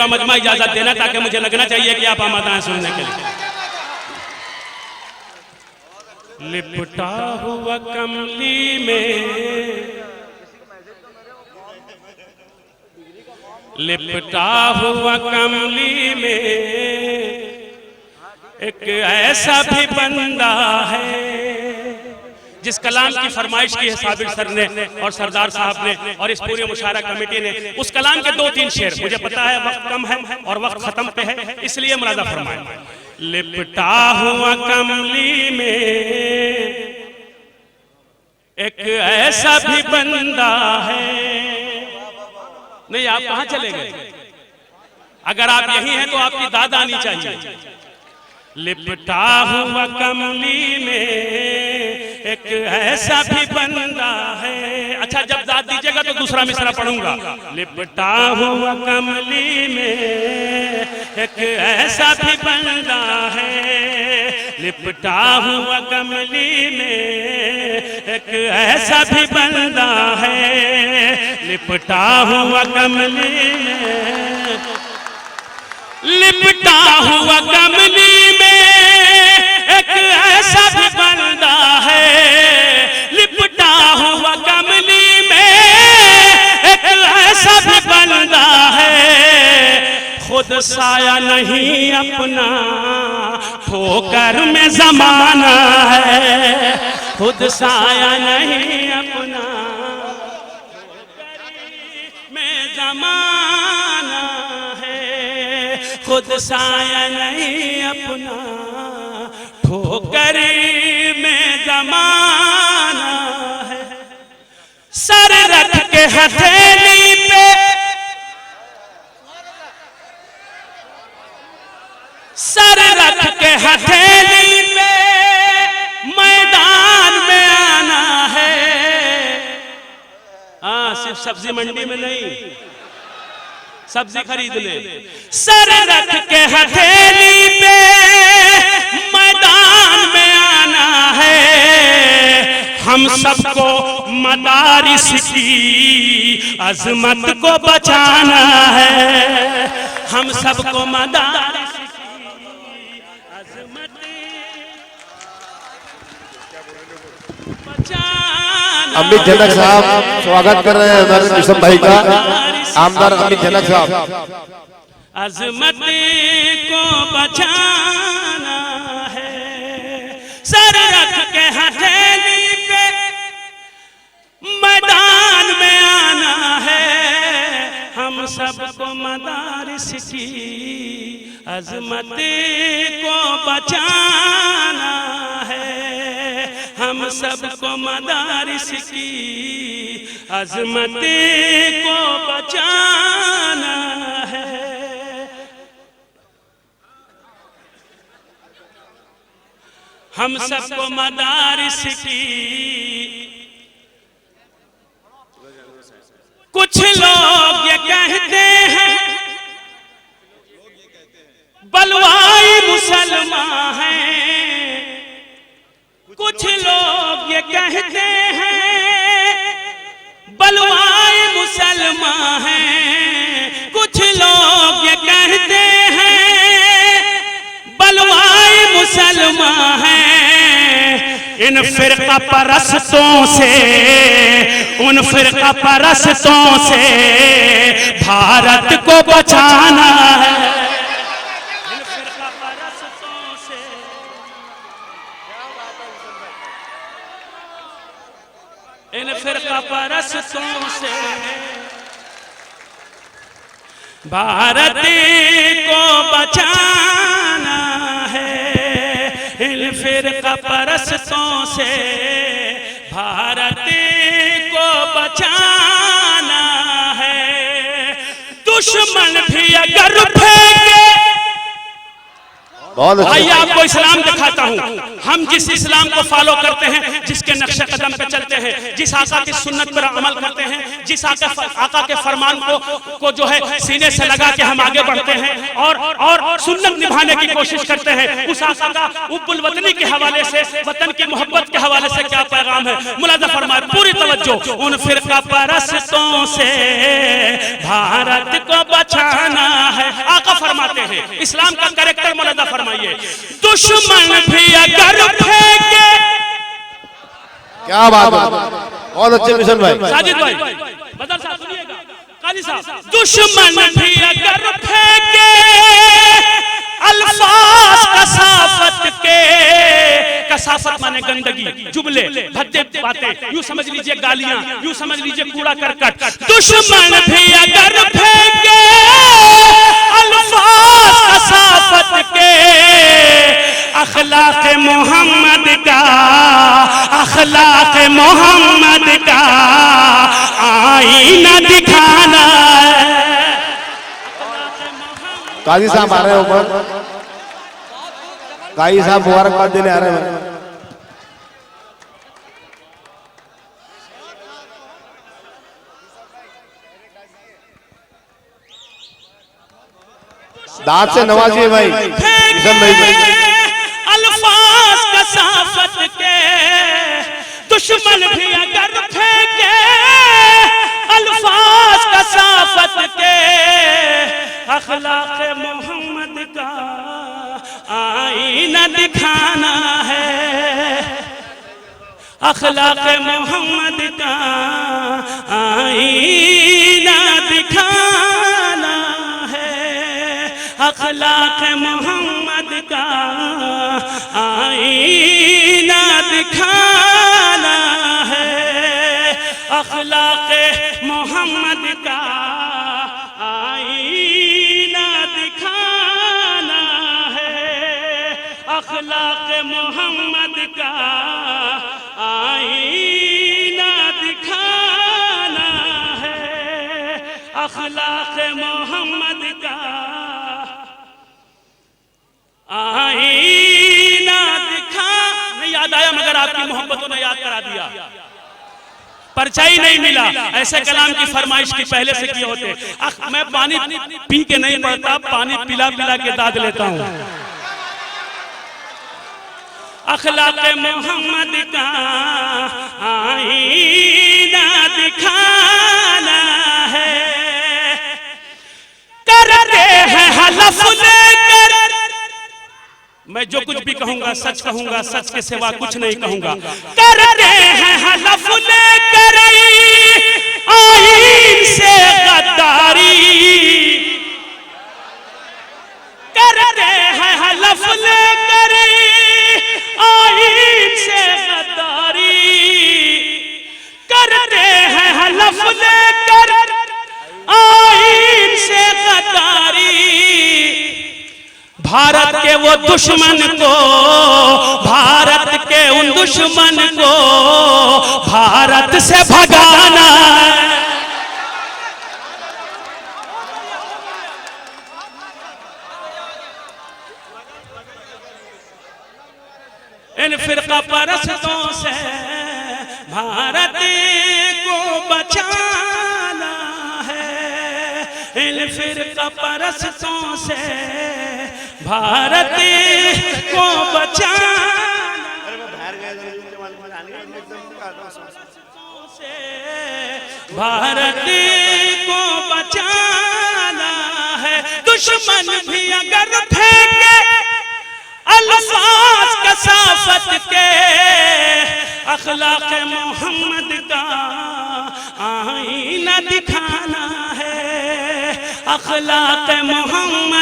पूरा मजमा इजाजत देना, ताकि मुझे लगना चाहिए कि आप आमादा हैं सुनने के लिए। लिपटा हुआ कमली में, लिपटा हुआ कमली में एक ऐसा भी बंदा है। जिस कलाम की फरमाइश की है साबिर सर ने और सरदार साहब ने और इस पूरी मुशायरा कमेटी ने, उस कलाम के 2-3 शेर, मुझे पता है वक्त कम है और वक्त खत्म पे है, इसलिए मुरादा फरमाए। लिपटा हुआ कमली में एक ऐसा भी बंदा है। नहीं, आप कहां चले गए? अगर आप यही हैं तो आपकी दाद आनी चाहिए। लिपटा हुआ कमली में एक ऐसा भी बंदा है। अच्छा, जब दाद दीजिएगा तो दूसरा मिसरा पढ़ूंगा। लिपटा हुआ कमली में एक ऐसा भी बंदा है, लिपटा हुआ कमली में एक ऐसा भी बंदा है, लिपटा हुआ कमली में, लिपटा हुआ कमली में एक ऐसा भी बंदा है, लिपटा हुआ कमली में एक ऐसा भी बंदा है। खुद साया नहीं अपना ठोकर में जमाना है, खुद साया नहीं अपना ठोकर में जमाना है, खुद साया नहीं अपना ठोकर में जमाना है। सर रख के हथेली पे, सर रख के हथेली पे मैदान में आना है। हाँ, सिर्फ सब्जी मंडी में नहीं, सब्जी खरीदने। सर रख के हथेली पे मैदान में आना है। हम सबको मदारिस की अजमत को बचाना है, हम सबको मदारिस की अजमत बचाना। अमित जनक साहब स्वागत कर रहे हैं हमारे विषम भाई का, आमदार अमित जनक साहब। अजमत को बचाना है, सर रख के हथेली पे मैदान में आना है। हम सबको मदारिस की अजमत को बचाना है, हम सबको मदारिस की अजमत को बचाना है। हम सबको मदारिस की, कुछ लोग ये कहते हैं बलवाई मुसलमान हैं, कुछ लोग ये कहते हैं बलवाई मुसलमान हैं, कुछ लोग ये कहते हैं बलवाई मुसलमान हैं। इन फिरका परस्तों से, उन फिरका परस्तों से भारत को बचाना है। इन फिरका परस्तों से, इन फिरका परस्तों से भारत को बचाना है। इन फिरका परस्तों से भारत को बचाना है। दुश्मन भी अगर फेंके, बहुत अच्छा। आइए आपको इस्लाम दिखाता हूँ। हम जिस इस्लाम को फॉलो करते हैं, जिसके नक्शे कदम पे चलते हैं, जिस आका की सुन्नत पर अमल करते हैं, जिस आका के फरमान को जो है सीने से लगा के हम आगे बढ़ते हैं और सुन्नत निभाने की कोशिश करते हैं, उस आका का उब्बुल वतनी के हवाले से, वतन की मोहब्बत के हवाले से क्या पैगाम है। मुलाजा फरमाए, पूरी तवज्जो। उन फिरका परस्तों से भारत को बचाना है। आका फरमाते हैं, इस्लाम का कैरेक्टर मुलाजा फरमाइए। दुश्मन भी अगर फेंके, क्या बात है, बहुत अच्छे मिशन भाई। साजिद भाई, बदर साहब सुनिएगा, काजी साहब। दुश्मन भी अगर फेंके अल्फाज कसाफत के, कसाफत माने गंदगी, जुमले, भद्दे बातें, यूं समझ लीजिए गालियां, यूं समझ लीजिए कूड़ा करकट। दुश्मन भी अगर फेंके अल्फाज कसाफत के, अखलाक मोहम्मद का, अखलाक मोहम्मद का आईना दिखाना है। काजी साहब आ रहे हैं ऊपर, काजी साहब मुबारकबाद देने आ रहे हैं। दांत से नवाजिए भाई, किशन भाई। अल्फाज कसाफत के, दुश्मन भी अगर फेंके अल्फाज कसाफत के, अखलाक मोहम्मद का आईना दिखाना है। अखलाक मोहम्मद का आईना दिखाना है। अखलाक मोहम्मद का आईना दिखाना है। अखलाक मोहम्मद का आईना दिखाना है। अखलाक मोहम्मद का आईना दिखाना है। अखलाक मोहम्मद का आईना दिखा। नहीं याद आया मगर आपकी मोहब्बतों ने याद करा दिया। परछाई नहीं मिला, ऐसे कलाम की फरमाइश की पहले से किए होते। मैं पानी पी के नहीं पड़ता, पानी पिला पिला के दाद लेता हूँ। अखलाक मोहम्मद का आईना दिखाना है। करते हैं हलफ लेकर, मैं जो कुछ भी कहूंगा सच कहूंगा, सच के सिवा कुछ नहीं कहूंगा। करते हैं हलफ लेकर आईन से गद्दारी, करते हैं हलफ लेकर आईन से गद्दारी, करते हैं हलफ लेकर आईन से गद्दारी। भारत के वो दुश्मन को, भारत के उन दुश्मन को भारत से भगाना है। इन फिरका परस्तों से भारत को बचाना है। इन फिरका परस्तों से भारत को बचाना, भारत को बचाना है। दुश्मन भी अगर फेंके अल्फाज कसाफत के, अखलाक मोहम्मद का आईना दिखाना है। अखलाक मोहम्मद